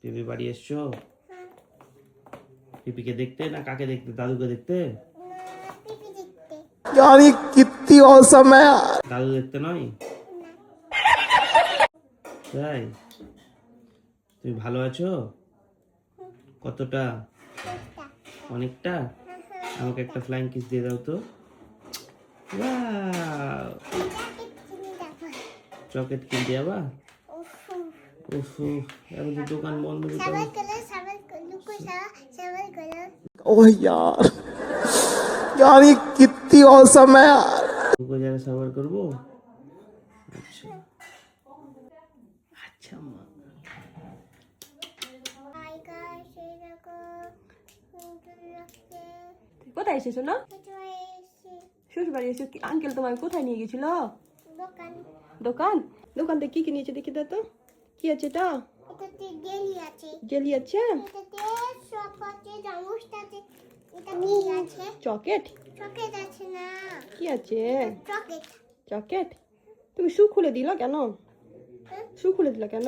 পিপি বাড়ি এসছো? পিপিকে দেখতে না কাকে দেখতে? দাদুকে দেখতে? यार ये कितनी औसम है यार। দাদু দেখতে নয়? তাই? তুমি ভালো আছো? কতটা? অনেকটা? আমাকে একটা ফ্লাইং কিস দিয়ে দাও তো। ওয়াও! চকলেট কিনতে যাবা? উফ, এখন তো দোকান বন্ধ হয়ে যাবে। ओह यार यार ये कितनी औसम है यार। দুটো জায়গা সাবার করবো। আচ্ছা আচ্ছা মা। কোথায় এসেছো না? শ্বশুর বাড়ি এসে আঙ্কেল তোমাকে কোথায় নিয়ে গেছিল? দোকান। দোকান থেকে কি কিনেছে দেখি দাও তো। কি আছে এটা? জেলি আছে। চকলেট কি আছে? চকলেট। তুমি শু খুলে দিলা কেন? শু খুলে দিলা কেন?